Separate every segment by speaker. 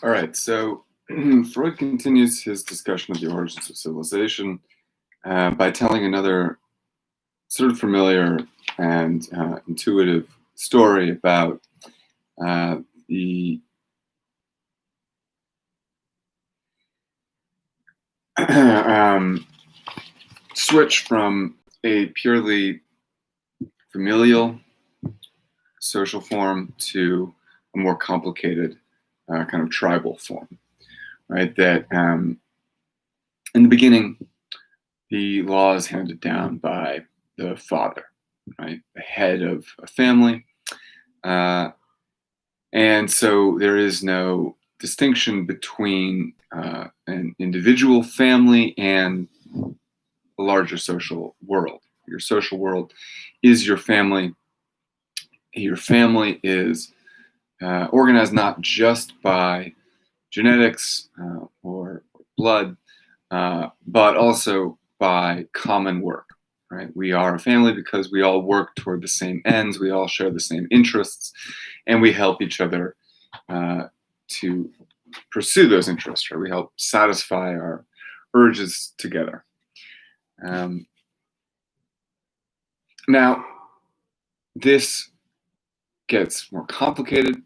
Speaker 1: All right, so Freud continues his discussion of the origins of civilization by telling another sort of familiar and intuitive story about the switch from a purely familial social form to a more complicated kind of tribal form, right? That in the beginning, the law is handed down by the father, right? The head of a family. And so there is no distinction between an individual family and a larger social world. Your social world is your family. Your family is organized not just by genetics or blood, but also by common work, right? We are a family because we all work toward the same ends, we all share the same interests, and we help each other to pursue those interests, right? We help satisfy our urges together. Now, this gets more complicated.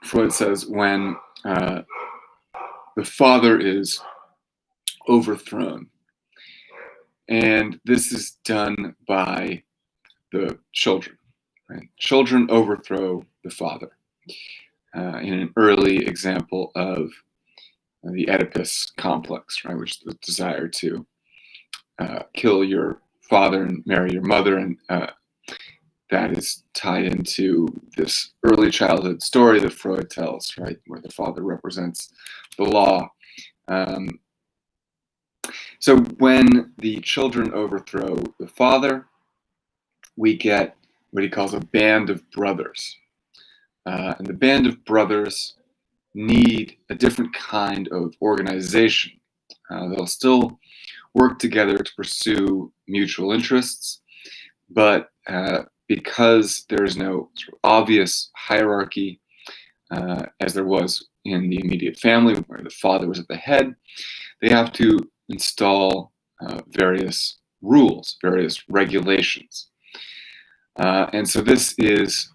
Speaker 1: Freud says when the father is overthrown, and this is done by the children, right? Children overthrow the father. In an early example of the Oedipus complex, right, which is the desire to kill your father and marry your mother, and that is tied into this early childhood story that Freud tells, right, where the father represents the law. So when the children overthrow the father, we get what he calls a band of brothers. And the band of brothers need a different kind of organization. They'll still work together to pursue mutual interests, but because there is no sort of obvious hierarchy, as there was in the immediate family where the father was at the head, they have to install various rules, various regulations. And so this is,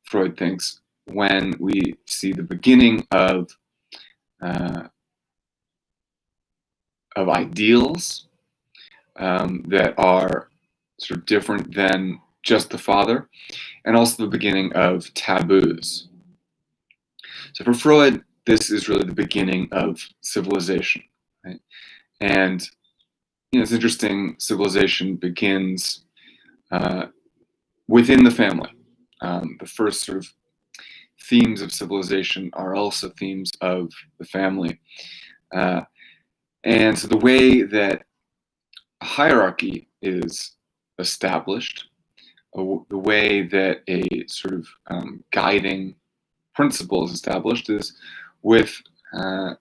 Speaker 1: Freud thinks, when we see the beginning of ideals that are sort of different than just the father, and also the beginning of taboos. So for Freud, this is really the beginning of civilization, right? And it's interesting, civilization begins within the family. The first sort of themes of civilization are also themes of the family. And so the way that a hierarchy is established, the way that a sort of guiding principle is established is with the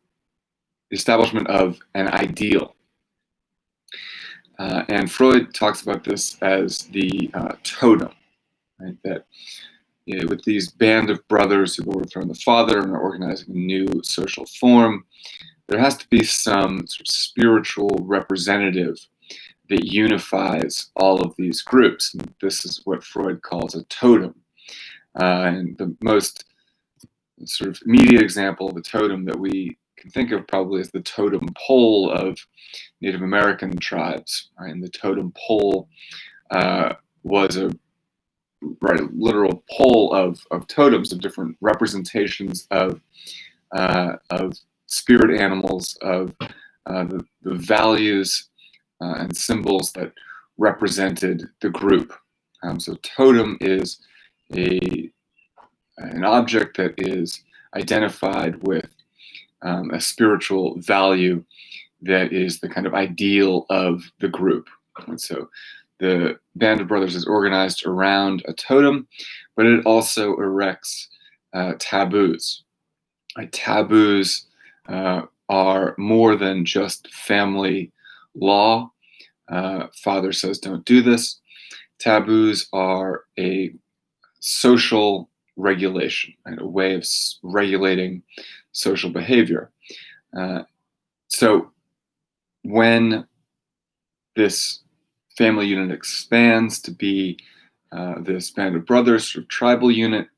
Speaker 1: establishment of an ideal. And Freud talks about this as the totem, right? That with these band of brothers who've overthrown the father and are organizing a new social form, there has to be some sort of spiritual representative that unifies all of these groups. And this is what Freud calls a totem. And the most sort of immediate example of a totem that we can think of probably is the totem pole of Native American tribes, right? And the totem pole was a literal pole of totems, of different representations of spirit animals, of the values and symbols that represented the group. So totem is an object that is identified with a spiritual value that is the kind of ideal of the group. And so the Band of Brothers is organized around a totem, but it also erects taboos. Taboos are more than just family law. Father says, don't do this. Taboos are a social regulation, right? A way of regulating social behavior. So when this family unit expands to be this band of brothers, sort of tribal unit,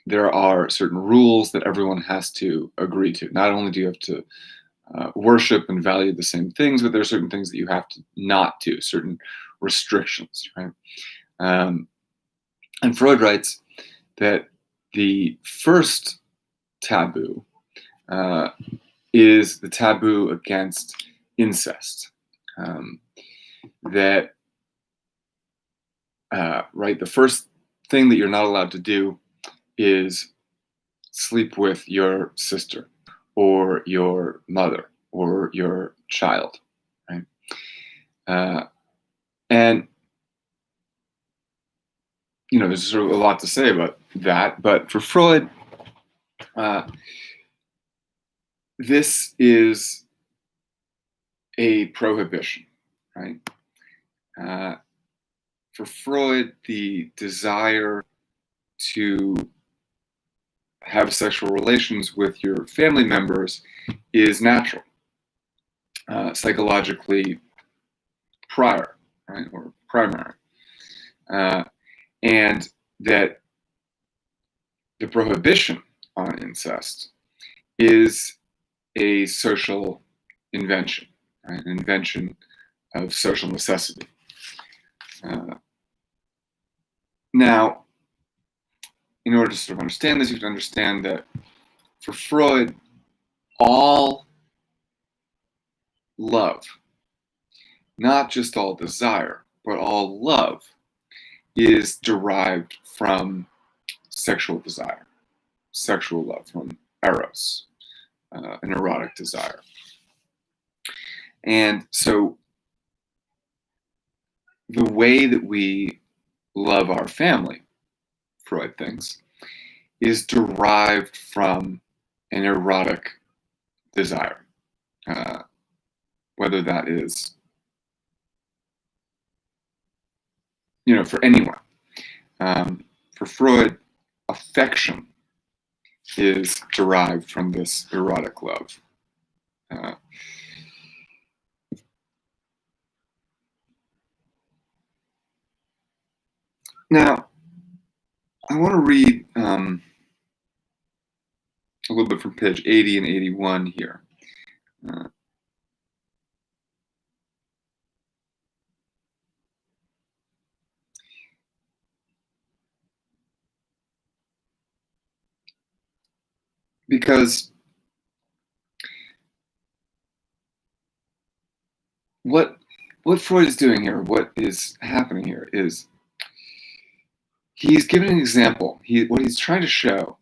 Speaker 1: there are certain rules that everyone has to agree to. Not only do you have to worship and value the same things, but there are certain things that you have to not do, certain restrictions, right? And Freud writes that the first taboo is the taboo against incest. That right, the first thing that you're not allowed to do is sleep with your sister or your mother or your child, right? And there's sort of a lot to say about that, but for Freud, this is a prohibition, right? For Freud, the desire to have sexual relations with your family members is natural, psychologically prior, right, or primary, and that the prohibition on incest is a social invention, right, an invention of social necessity. Now, in order to sort of understand this, you have to understand that for Freud, all love, not just all desire, but all love, is derived from sexual desire, sexual love, from eros, an erotic desire. And so the way that we love our family, Freud thinks, is derived from an erotic desire, whether that is, for anyone. For Freud, affection is derived from this erotic love. Now, I want to read a little bit from page 80 and 81 here. Because what Freud is doing here, what is happening here, is he's giving an example. What he's trying to show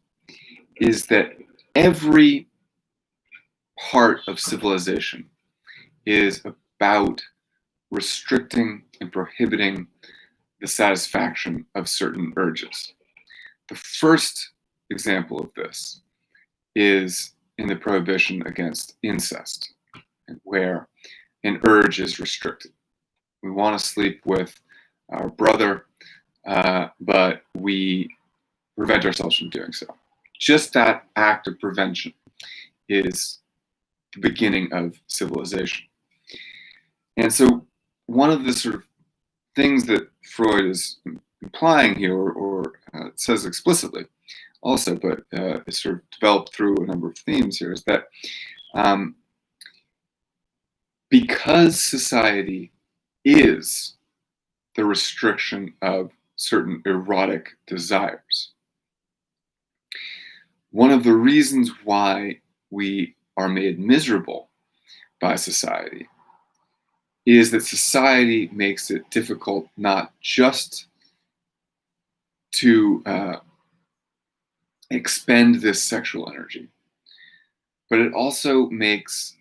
Speaker 1: is that every part of civilization is about restricting and prohibiting the satisfaction of certain urges. The first example of this is in the prohibition against incest, where an urge is restricted. We want to sleep with our brother, but we prevent ourselves from doing so. Just that act of prevention is the beginning of civilization. And so one of the sort of things that Freud is implying here, or says explicitly also, but is sort of developed through a number of themes here, is that because society is the restriction of certain erotic desires, one of the reasons why we are made miserable by society is that society makes it difficult not just to expend this sexual energy, but it also makes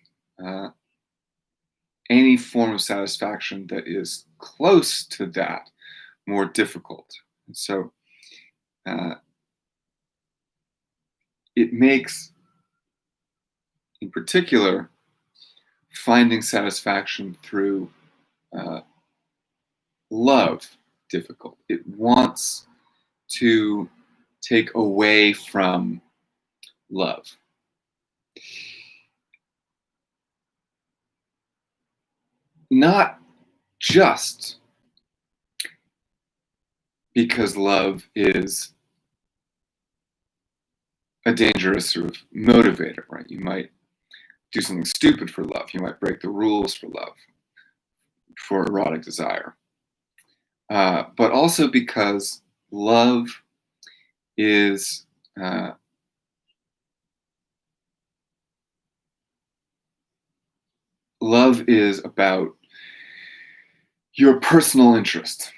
Speaker 1: any form of satisfaction that is close to that more difficult. And so it makes, in particular, finding satisfaction through love difficult. It wants to take away from love. Not just because love is a dangerous sort of motivator, right? You might do something stupid for love. You might break the rules for love, for erotic desire. But also because love is about your personal interest,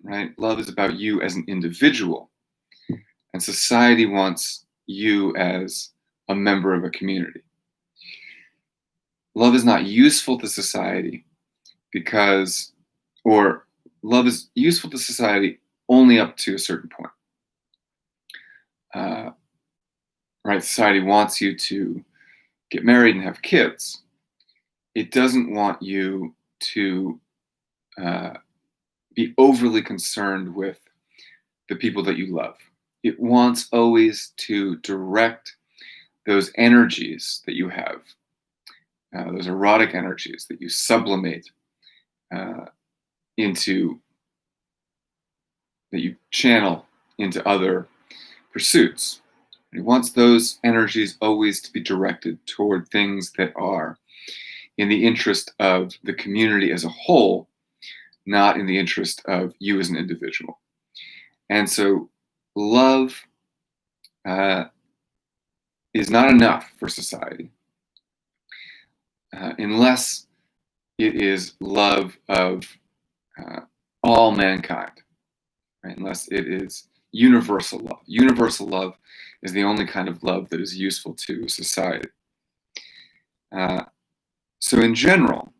Speaker 1: right? Love is about you as an individual, and society wants you as a member of a community. Love is not useful to society or love is useful to society only up to a certain point. Right? Society wants you to get married and have kids. It doesn't want you to be overly concerned with the people that you love. It wants always to direct those energies that you have, those erotic energies that you sublimate that you channel into other pursuits. It wants those energies always to be directed toward things that are in the interest of the community as a whole, not in the interest of you as an individual. And so love is not enough for society unless it is love of all mankind, right? Unless it is universal love. Universal love is the only kind of love that is useful to society. So in general,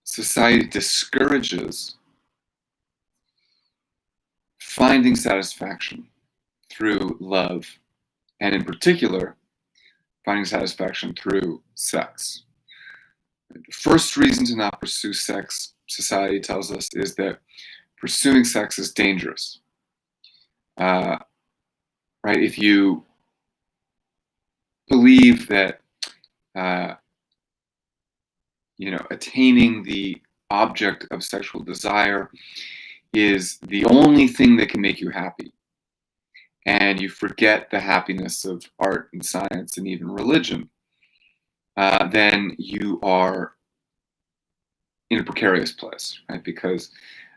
Speaker 1: society discourages finding satisfaction through love, and in particular, finding satisfaction through sex. The first reason to not pursue sex, society tells us, is that pursuing sex is dangerous. Right? If you believe that attaining the object of sexual desire is the only thing that can make you happy, and you forget the happiness of art and science and even religion, then you are in a precarious place, right? Because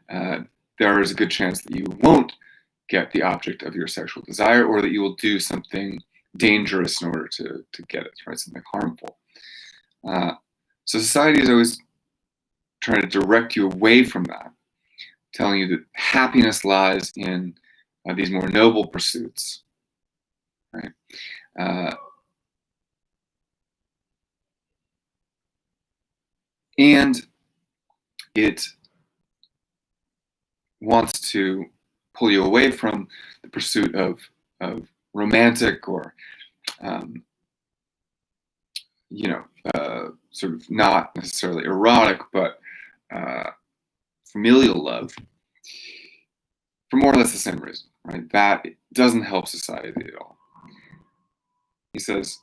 Speaker 1: there is a good chance that you won't get the object of your sexual desire, or that you will do something dangerous in order to get it, right? Something harmful. So society is always trying to direct you away from that, telling you that happiness lies in these more noble pursuits, right? And it wants to pull you away from the pursuit of romantic or sort of not necessarily erotic, but familial love, for more or less the same reason, right? That doesn't help society at all. He says,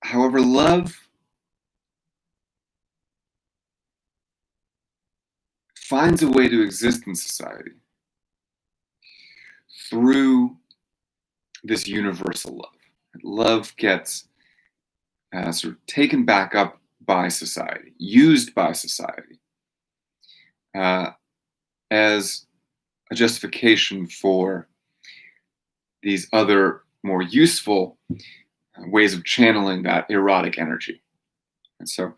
Speaker 1: however, love finds a way to exist in society through this universal love. Love gets sort of taken back up by society, used by society as a justification for these other more useful ways of channeling that erotic energy. And so,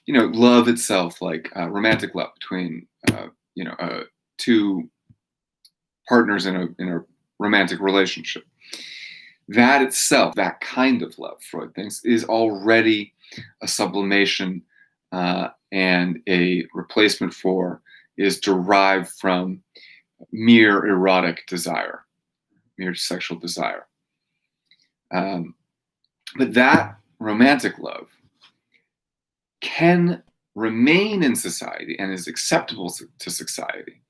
Speaker 1: love itself, like romantic love between two partners in a romantic relationship, that itself, that kind of love, Freud thinks, is already a sublimation and a replacement for, is derived from mere erotic desire, mere sexual desire. But that romantic love can remain in society and is acceptable to society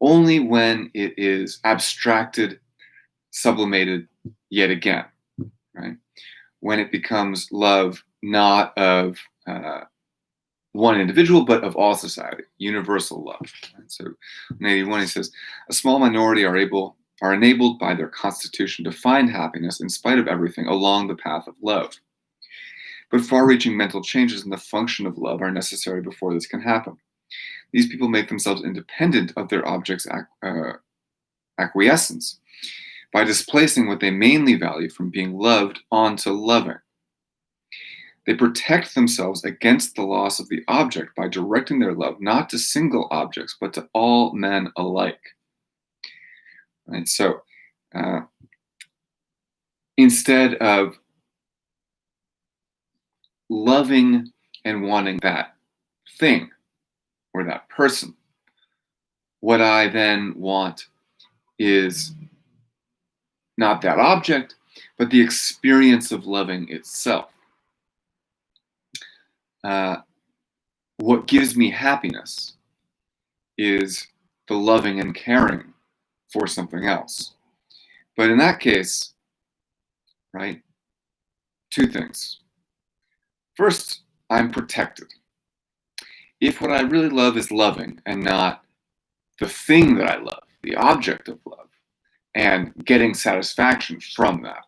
Speaker 1: only when it is abstracted, sublimated yet again, right? When it becomes love not of one individual, but of all society, universal love. Right? So in 81, he says, a small minority are enabled by their constitution to find happiness in spite of everything along the path of love. But far-reaching mental changes in the function of love are necessary before this can happen. These people make themselves independent of their object's acquiescence by displacing what they mainly value from being loved onto loving. They protect themselves against the loss of the object by directing their love not to single objects, but to all men alike. Right? So instead of loving and wanting that thing or that person, what I then want is not that object, but the experience of loving itself. What gives me happiness is the loving and caring for something else. But in that case, right, two things. First, I'm protected. If what I really love is loving and not the thing that I love, the object of love, and getting satisfaction from that,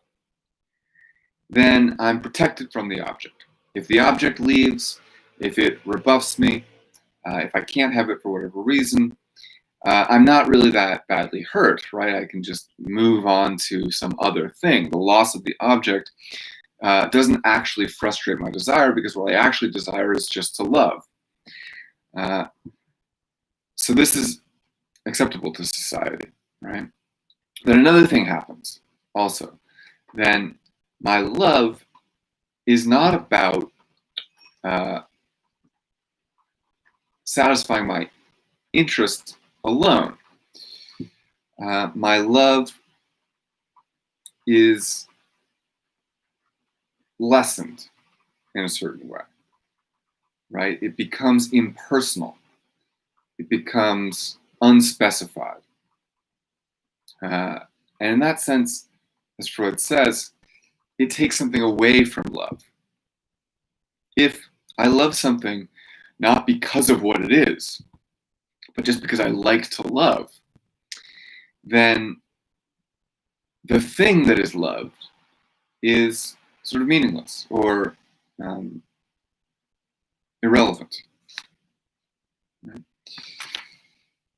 Speaker 1: then I'm protected from the object. If the object leaves, if it rebuffs me, if I can't have it for whatever reason, I'm not really that badly hurt, right? I can just move on to some other thing. The loss of the object doesn't actually frustrate my desire, because what I actually desire is just to love. So this is acceptable to society, right? Then another thing happens also. Then my love is not about satisfying my interest alone. My love is lessened in a certain way, right? It becomes impersonal. It becomes unspecified. And in that sense, as Freud says, it takes something away from love. If I love something not because of what it is, but just because I like to love, then the thing that is loved is sort of meaningless or irrelevant. Right?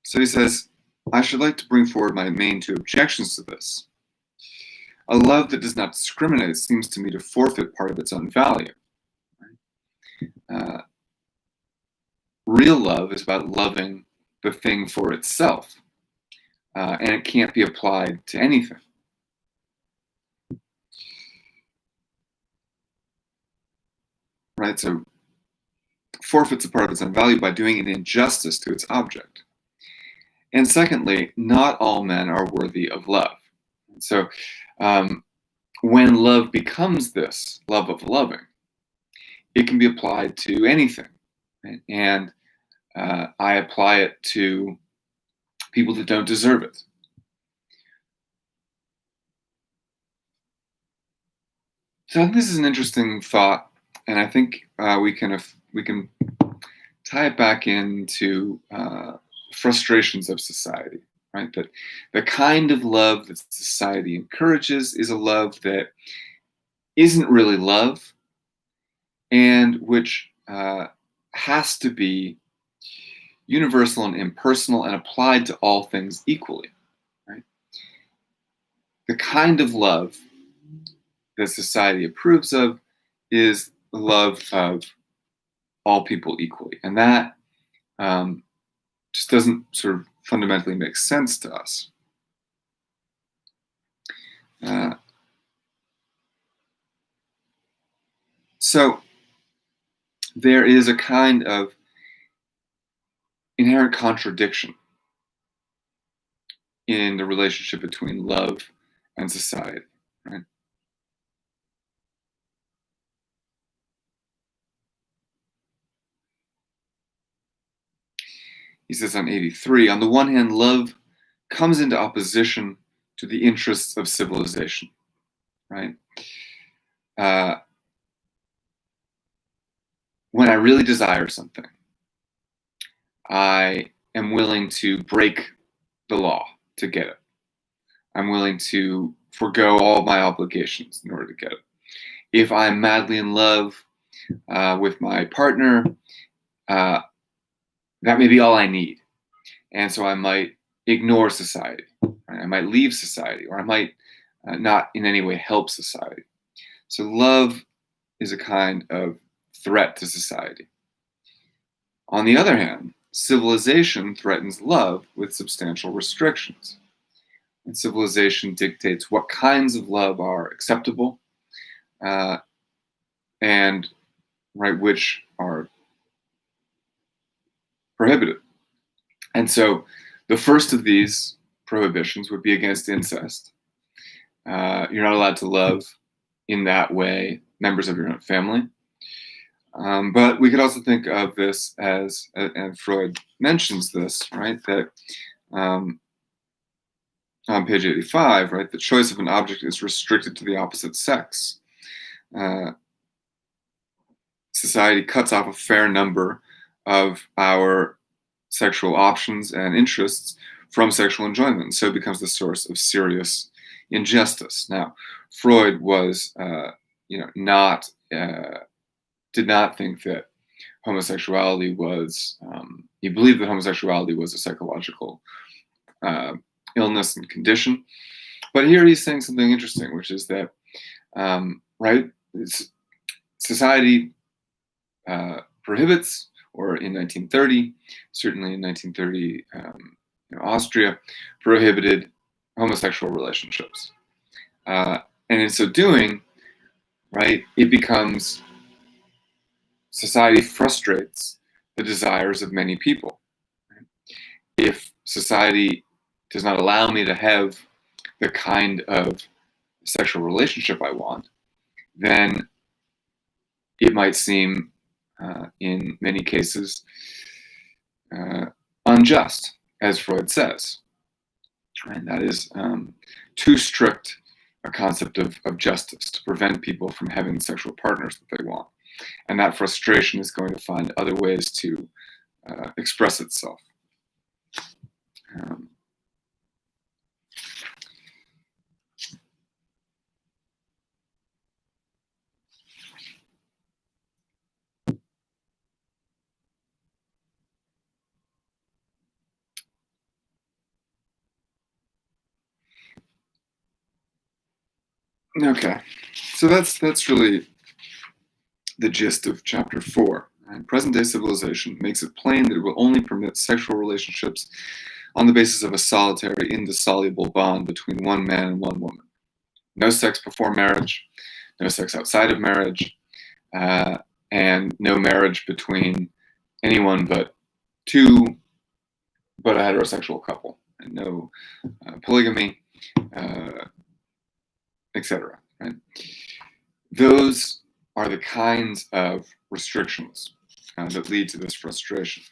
Speaker 1: So he says, I should like to bring forward my main two objections to this. A love that does not discriminate seems to me to forfeit part of its own value. Right? Real love is about loving the thing for itself, and it can't be applied to anything. Right? So forfeits a part of its own value by doing an injustice to its object. And secondly, not all men are worthy of love. So when love becomes this love of loving, it can be applied to anything. Right? And I apply it to people that don't deserve it. So I think this is an interesting thought, and I think we can tie it back into frustrations of society, right? That the kind of love that society encourages is a love that isn't really love, and which has to be universal and impersonal and applied to all things equally, right? The kind of love that society approves of is the love of all people equally, and that just doesn't sort of fundamentally make sense to us. So there is a kind of inherent contradiction in the relationship between love and society, right? He he says on 83, on the one hand, love comes into opposition to the interests of civilization, right? When I really desire something, I am willing to break the law to get it. I'm willing to forego all my obligations in order to get it. If I'm madly in love with my partner, that may be all I need. And so I might ignore society, right? I might leave society, or I might not in any way help society. So love is a kind of threat to society. On the other hand, civilization threatens love with substantial restrictions. And civilization dictates what kinds of love are acceptable and right, which are prohibited. And so the first of these prohibitions would be against incest. You're not allowed to love in that way members of your own family. But we could also think of this as, and Freud mentions this, right, that on page 85, right, the choice of an object is restricted to the opposite sex. Society cuts off a fair number of our sexual options and interests from sexual enjoyment, so it becomes the source of serious injustice. Now, Freud was, not did not think that homosexuality was. He believed that homosexuality was a psychological illness and condition. But here he's saying something interesting, which is that, right, society prohibits, or in 1930, certainly in 1930, Austria prohibited homosexual relationships. And in so doing, right, it becomes, society frustrates the desires of many people. If society does not allow me to have the kind of sexual relationship I want, then it might seem, in many cases, unjust, as Freud says. And that is too strict a concept of justice to prevent people from having the sexual partners that they want. And that frustration is going to find other ways to express itself. Okay, so that's really the gist of chapter 4. And present-day civilization makes it plain that it will only permit sexual relationships on the basis of a solitary, indissoluble bond between one man and one woman. No sex before marriage, no sex outside of marriage, and no marriage between anyone but a heterosexual couple, and no polygamy, etc. Right? Those are the kinds of restrictions that lead to this frustration.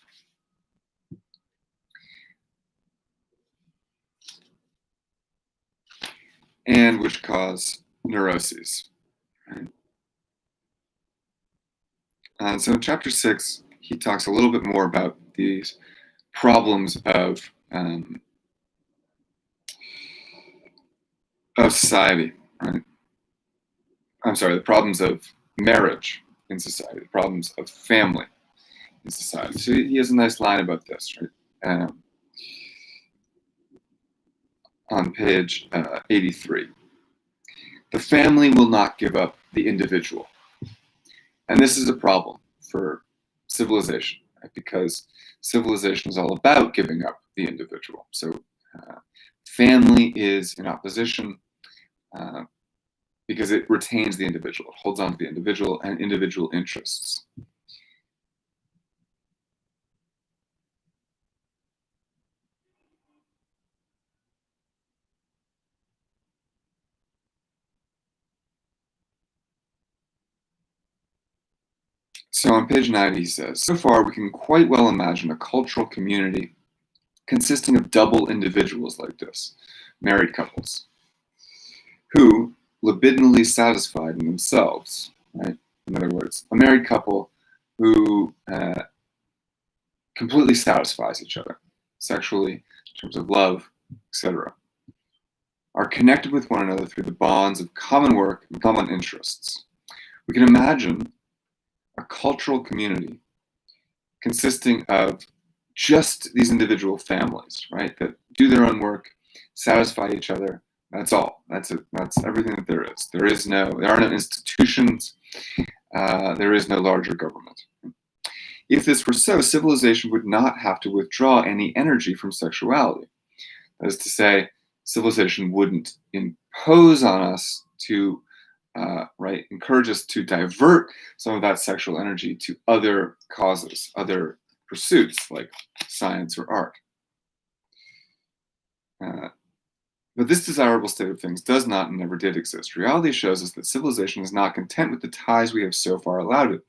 Speaker 1: And which cause neuroses. Right? So in chapter 6, he talks a little bit more about these problems of society. Right? I'm sorry, the problems of marriage in society, the problems of family in society. So he has a nice line about this, right? On page 83. The family will not give up the individual. And this is a problem for civilization, right? Because civilization is all about giving up the individual. So family is in opposition because it retains the individual, it holds on to the individual and individual interests. So on page 90, he says, so far we can quite well imagine a cultural community consisting of double individuals like this, married couples, who libidinally satisfied in themselves, right? In other words, a married couple who completely satisfies each other sexually, in terms of love, etc., are connected with one another through the bonds of common work and common interests. We can imagine a cultural community consisting of just these individual families, right, that do their own work, satisfy each other. That's all. That's it. That's everything that there is. There are no institutions. There is no larger government. If this were so, civilization would not have to withdraw any energy from sexuality. That is to say, civilization wouldn't impose on us to, encourage us to divert some of that sexual energy to other causes, other pursuits like science or art. But this desirable state of things does not and never did exist. Reality shows us that civilization is not content with the ties we have so far allowed it.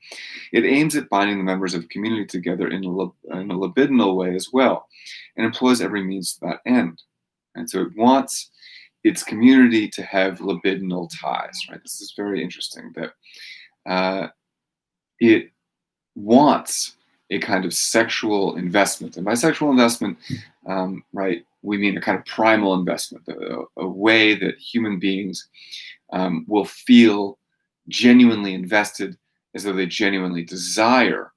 Speaker 1: It aims at binding the members of a community together in a libidinal way as well, and employs every means to that end. And so it wants its community to have libidinal ties, right? This is very interesting, that it wants a kind of sexual investment. And by sexual investment, we mean a kind of primal investment, a way that human beings will feel genuinely invested, as though they genuinely desire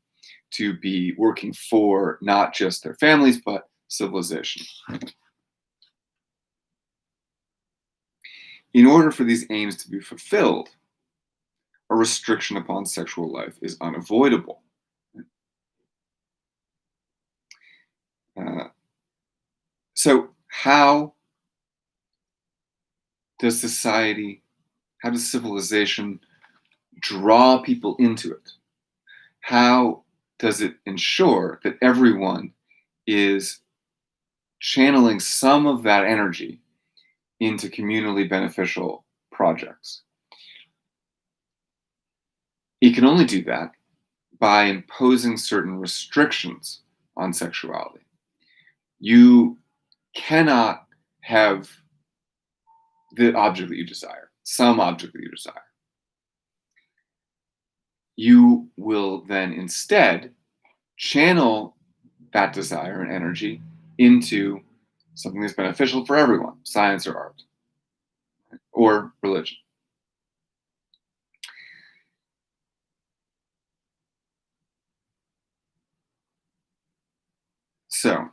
Speaker 1: to be working for not just their families, but civilization. In order for these aims to be fulfilled, a restriction upon sexual life is unavoidable. So how does civilization draw people into it? How does it ensure that everyone is channeling some of that energy into communally beneficial projects? It can only do that by imposing certain restrictions on sexuality. You cannot have the object that you desire, some object that you desire. You will then instead channel that desire and energy into something that's beneficial for everyone, science or art, or religion. So,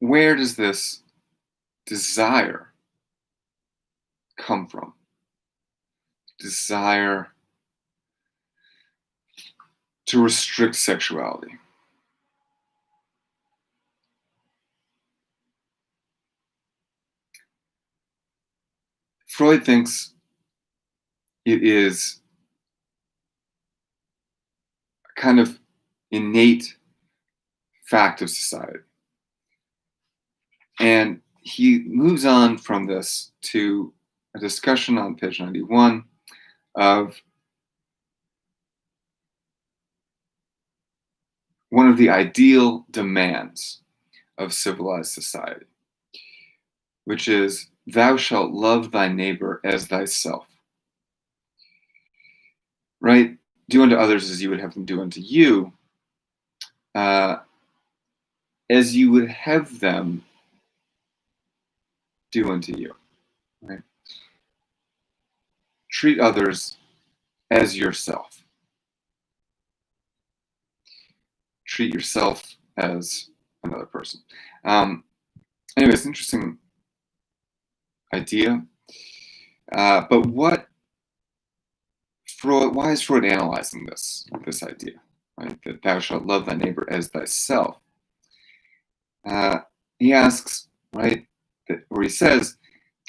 Speaker 1: where does this desire come from? Desire to restrict sexuality. Freud thinks it is a kind of innate fact of society. And he moves on from this to a discussion on page 91 of one of the ideal demands of civilized society, which is, thou shalt love thy neighbor as thyself. Right? Do unto others as you would have them do unto you, as you would have them do unto you. Right? Treat others as yourself. Treat yourself as another person. Anyway, it's an interesting idea. But why is Freud analyzing this idea, right? That thou shalt love thy neighbor as thyself. He asks, right, or he says,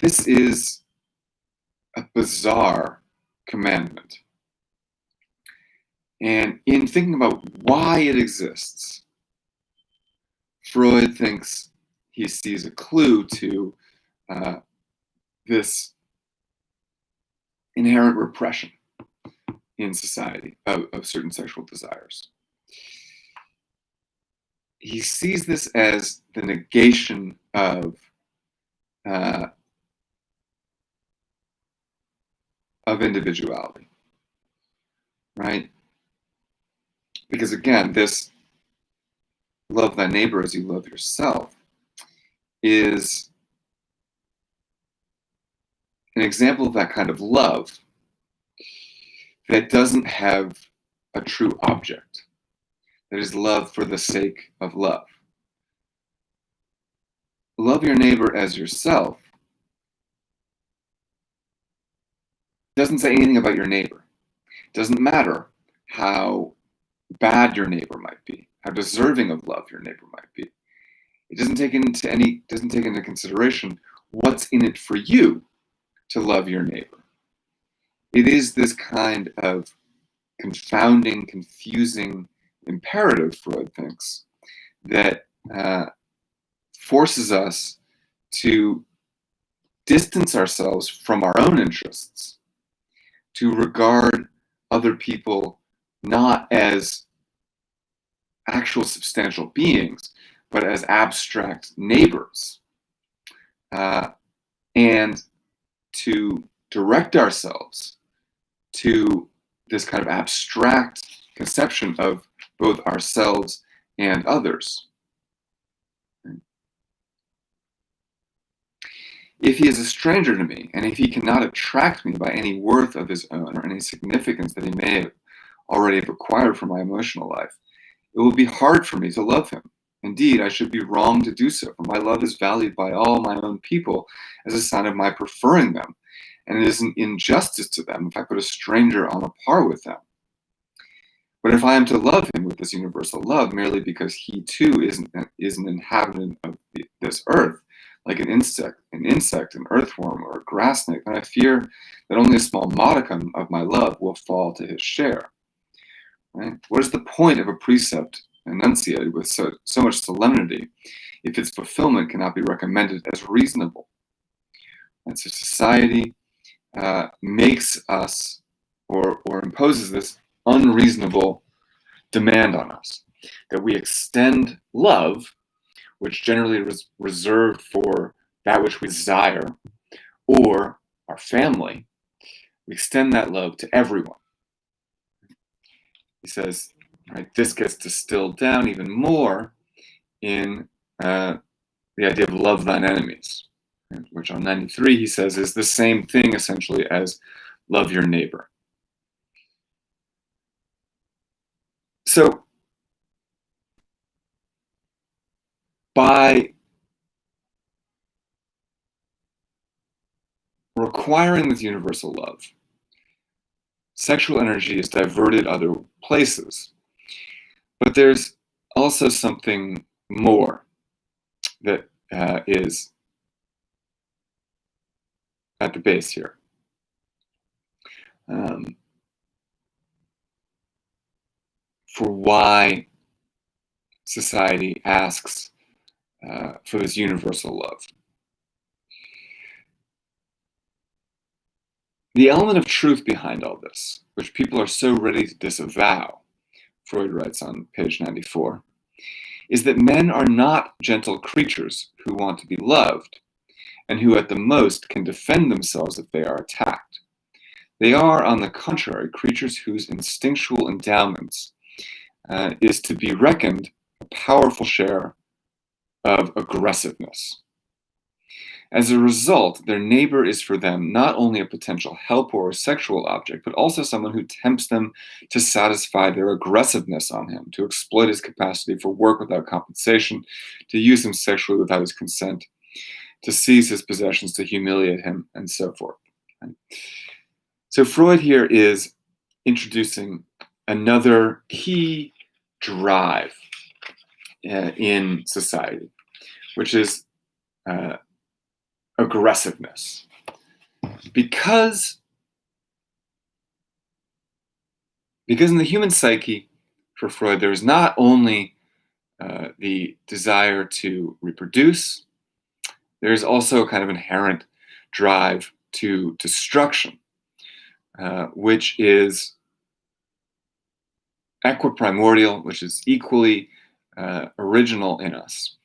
Speaker 1: this is a bizarre commandment. And in thinking about why it exists, Freud thinks he sees a clue to this inherent repression in society of certain sexual desires. He sees this as the negation of individuality, right? Because again, this love thy neighbor as you love yourself is an example of that kind of love that doesn't have a true object. That is love for the sake of love. Love your neighbor as yourself doesn't say anything about your neighbor. It doesn't matter how bad your neighbor might be, how deserving of love your neighbor might be. It doesn't take into consideration what's in it for you to love your neighbor. It is this kind of confounding, confusing imperative, Freud thinks, that forces us to distance ourselves from our own interests, to regard other people not as actual substantial beings, but as abstract neighbors, and to direct ourselves to this kind of abstract conception of both ourselves and others. If he is a stranger to me, and if he cannot attract me by any worth of his own or any significance that he may have already have acquired from my emotional life, it will be hard for me to love him. Indeed, I should be wrong to do so, for my love is valued by all my own people as a sign of my preferring them, and it is an injustice to them if I put a stranger on a par with them. But if I am to love him with this universal love merely because he too is an inhabitant of this earth, like an insect, an earthworm, or a grass snake, then I fear that only a small modicum of my love will fall to his share. Right? What is the point of a precept enunciated with so much solemnity if its fulfillment cannot be recommended as reasonable? And so society makes us or imposes this unreasonable demand on us that we extend love, which generally is reserved for that which we desire, or our family. We extend that love to everyone. He says, right, this gets distilled down even more in the idea of love thine enemies, which on 93 he says is the same thing essentially as love your neighbor. So by requiring this universal love, sexual energy is diverted other places. But there's also something more that is at the base here. For why society asks for this universal love. The element of truth behind all this, which people are so ready to disavow, Freud writes on page 94, is that men are not gentle creatures who want to be loved, and who at the most can defend themselves if they are attacked. They are, on the contrary, creatures whose instinctual endowments is to be reckoned a powerful share of aggressiveness. As a result, their neighbor is for them not only a potential helper or a sexual object, but also someone who tempts them to satisfy their aggressiveness on him, to exploit his capacity for work without compensation, to use him sexually without his consent, to seize his possessions, to humiliate him, and so forth. So Freud here is introducing another key drive in society, which is aggressiveness. Because in the human psyche, for Freud, there is not only the desire to reproduce, there's also a kind of inherent drive to destruction, which is equiprimordial, which is equally original in us,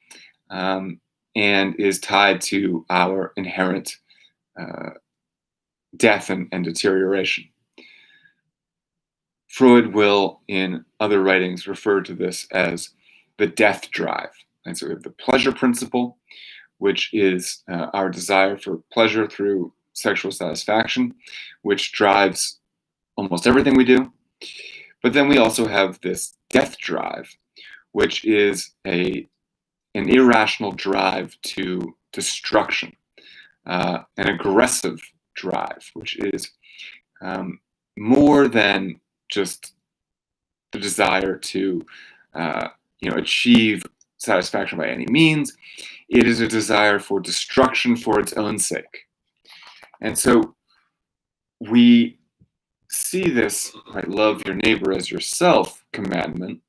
Speaker 1: and is tied to our inherent death and deterioration. Freud will, in other writings, refer to this as the death drive. And so we have the pleasure principle, which is our desire for pleasure through sexual satisfaction, which drives almost everything we do. But then we also have this death drive, which is an irrational drive to destruction, an aggressive drive, which is more than just the desire to achieve satisfaction by any means. It is a desire for destruction for its own sake. And so we see this, right, love your neighbor as yourself commandment,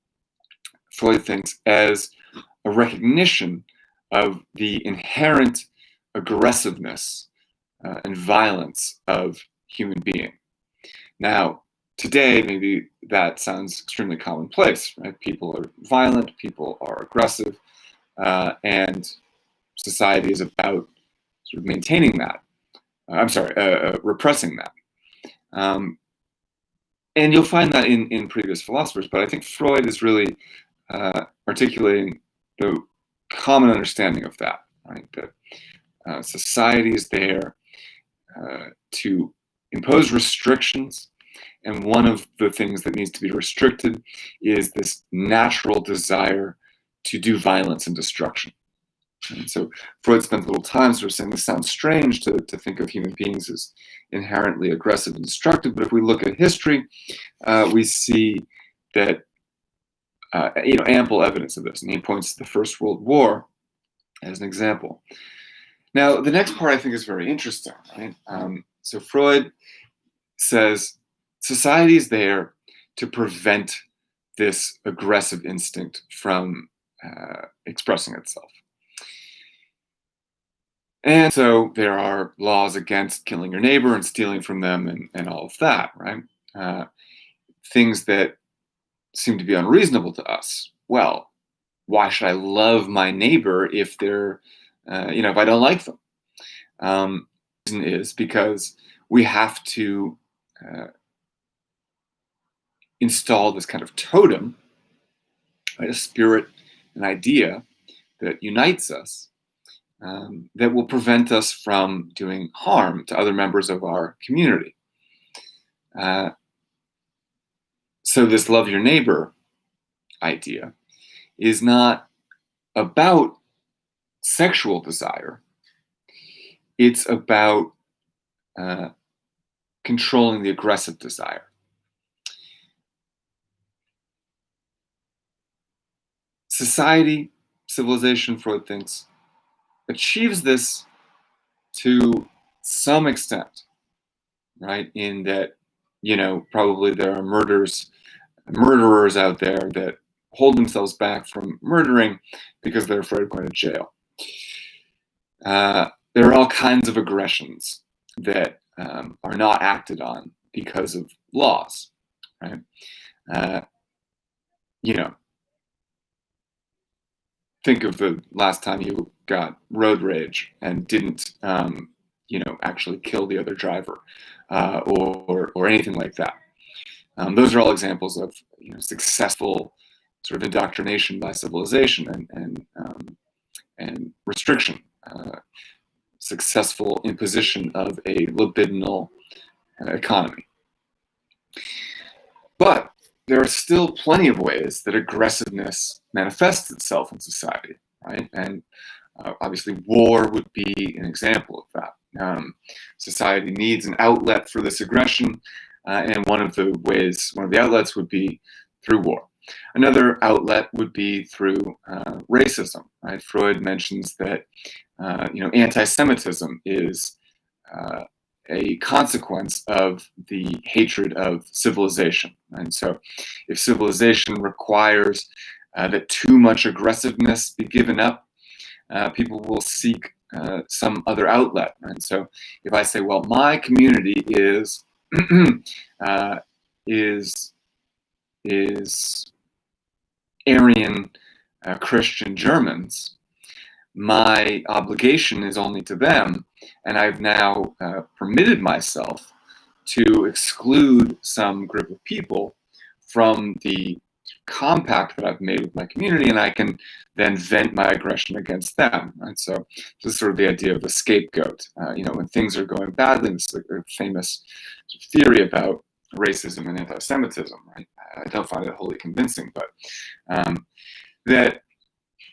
Speaker 1: Freud thinks, as a recognition of the inherent aggressiveness and violence of human being. Now, today, maybe that sounds extremely commonplace, right? People are violent, people are aggressive, and society is about sort of maintaining that. Repressing that. And you'll find that in previous philosophers, but I think Freud is really articulating the common understanding of that, right? That society is there to impose restrictions, and one of the things that needs to be restricted is this natural desire to do violence and destruction. And so Freud spent a little time sort of saying this sounds strange to think of human beings as inherently aggressive and destructive, but if we look at history, we see that ample evidence of this, and he points to the First World War as an example. Now, the next part I think is very interesting, right? So Freud says society is there to prevent this aggressive instinct from expressing itself. And so there are laws against killing your neighbor and stealing from them and all of that, right? Things that seem to be unreasonable to us. Well, why should I love my neighbor if they're, if I don't like them? The reason is because we have to install this kind of totem, right? A spirit, an idea that unites us, that will prevent us from doing harm to other members of our community. So this love your neighbor idea is not about sexual desire. It's about controlling the aggressive desire. Society, civilization, Freud thinks, achieves this to some extent, right? In that, probably there are murderers out there that hold themselves back from murdering because they're afraid of going to jail. There are all kinds of aggressions that are not acted on because of laws, right? Think of the last time you got road rage and didn't, actually kill the other driver, or anything like that. Those are all examples of successful sort of indoctrination by civilization and restriction, successful imposition of a libidinal economy. But there are still plenty of ways that aggressiveness manifests itself in society, right? And obviously war would be an example of that. Society needs an outlet for this aggression, and one of the outlets would be through war. Another outlet would be through racism, right? Freud mentions that anti-Semitism is a consequence of the hatred of civilization. And so if civilization requires that too much aggressiveness be given up, people will seek some other outlet. And so if I say, well, my community is is Aryan Christian Germans, my obligation is only to them, and I've now permitted myself to exclude some group of people from the compact that I've made with my community, and I can then vent my aggression against them. And so this is sort of the idea of a scapegoat. When things are going badly, this is a famous theory about racism and anti-Semitism, right? I don't find it wholly convincing, but that,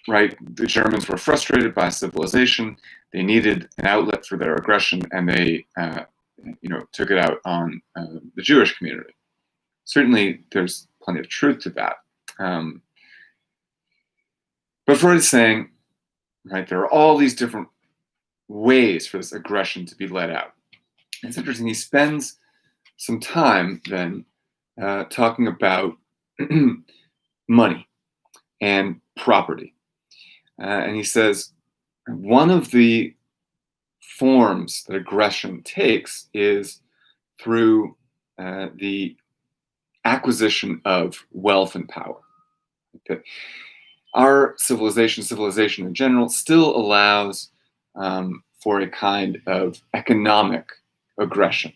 Speaker 1: right, the Germans were frustrated by civilization. They needed an outlet for their aggression, and they took it out on the Jewish community. Certainly, there's plenty of truth to that. But Freud is saying, right, there are all these different ways for this aggression to be let out. And it's interesting, he spends some time then talking about money and property. And he says, one of the forms that aggression takes is through the acquisition of wealth and power. Okay. Our civilization in general, still allows for a kind of economic aggression.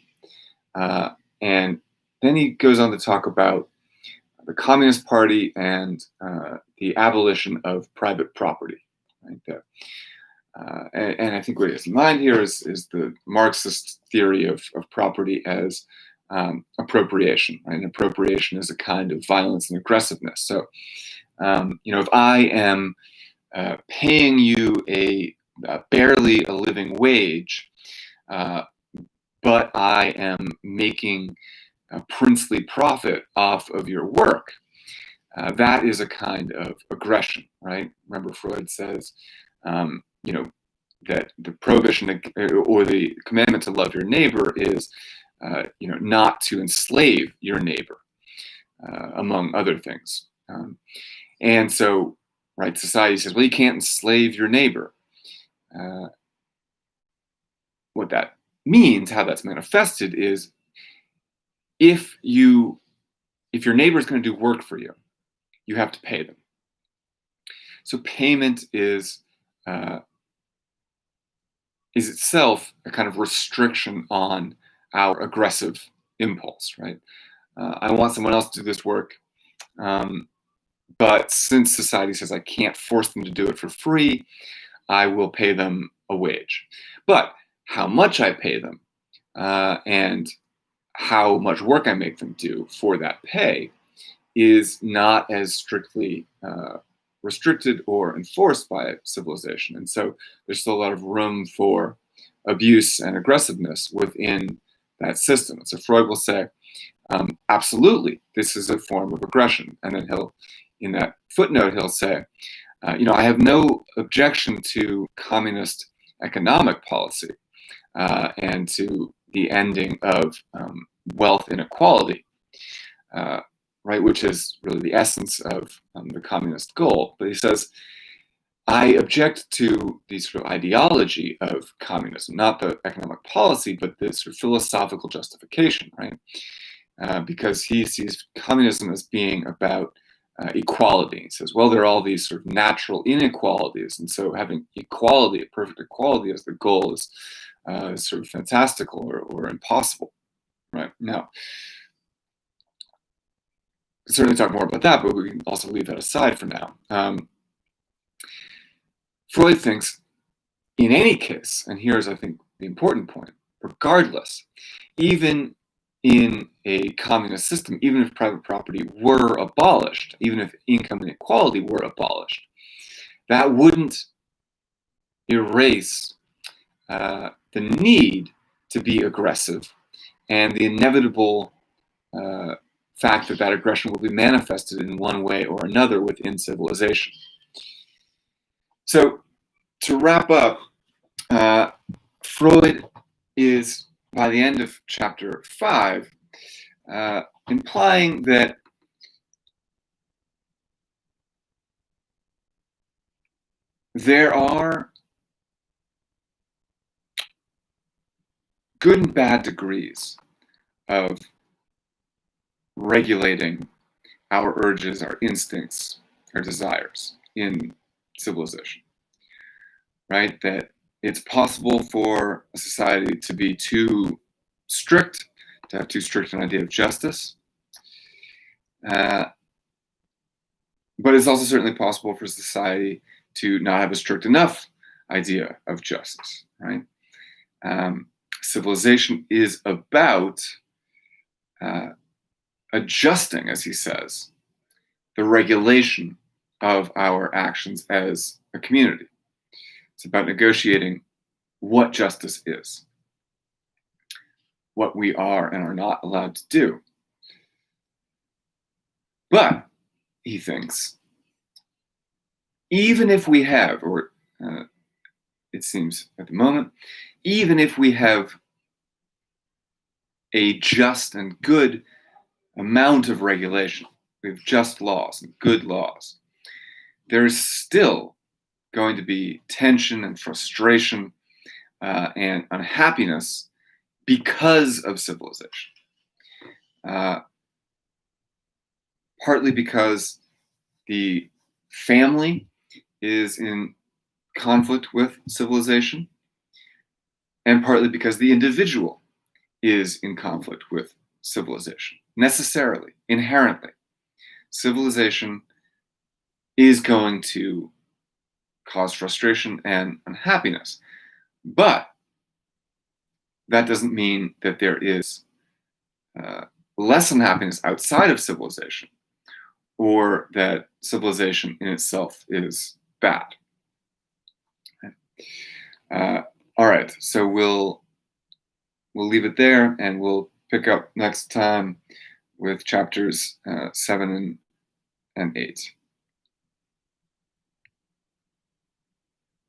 Speaker 1: And then he goes on to talk about the Communist Party and the abolition of private property. Right? And I think what he has in mind here is the Marxist theory of property as appropriation. Right? And appropriation is a kind of violence and aggressiveness. So, if I am paying you a barely a living wage, but I am making a princely profit off of your work, that is a kind of aggression, right? Remember, Freud says, that the prohibition or the commandment to love your neighbor is, not to enslave your neighbor, among other things. And so, right, society says, well, you can't enslave your neighbor. What that means, how that's manifested, is if your neighbor is going to do work for you, you have to pay them. So payment is itself a kind of restriction on our aggressive impulse, right? I want someone else to do this work, but since society says I can't force them to do it for free, I will pay them a wage. But how much I pay them and how much work I make them do for that pay is not as strictly restricted or enforced by civilization. And so there's still a lot of room for abuse and aggressiveness within that system. And so Freud will say, absolutely, this is a form of aggression. And then in that footnote, he'll say, I have no objection to communist economic policy and to the ending of wealth inequality, right, which is really the essence of the communist goal. But he says, I object to the sort of ideology of communism, not the economic policy, but the sort of philosophical justification, right? Because he sees communism as being about equality. He says, well, there are all these sort of natural inequalities, and so having equality, perfect equality as the goal is sort of fantastical or impossible, right? Now, certainly talk more about that, but we can also leave that aside for now. Freud thinks, in any case, and here's, I think, the important point, regardless, even in a communist system, even if private property were abolished, even if income inequality were abolished, that wouldn't erase the need to be aggressive and the inevitable fact that aggression will be manifested in one way or another within civilization. So, to wrap up, Freud is, by the end of chapter 5, implying that there are good and bad degrees of regulating our urges, our instincts, our desires in civilization, right? That it's possible for a society to be too strict, to have too strict an idea of justice. But it's also certainly possible for society to not have a strict enough idea of justice, right? Civilization is about adjusting, as he says, the regulation of our actions as a community. It's about negotiating what justice is, what we are and are not allowed to do. But, he thinks, even if we have, or it seems at the moment, even if we have a just and good amount of regulation, we have just laws and good laws, there's still going to be tension and frustration and unhappiness because of civilization. Partly because the family is in conflict with civilization, and partly because the individual is in conflict with civilization. Necessarily, inherently, civilization is going to cause frustration and unhappiness. But that doesn't mean that there is less unhappiness outside of civilization, or that civilization in itself is bad. All right, so we'll leave it there, and we'll pick up next time with chapters 7 and 8.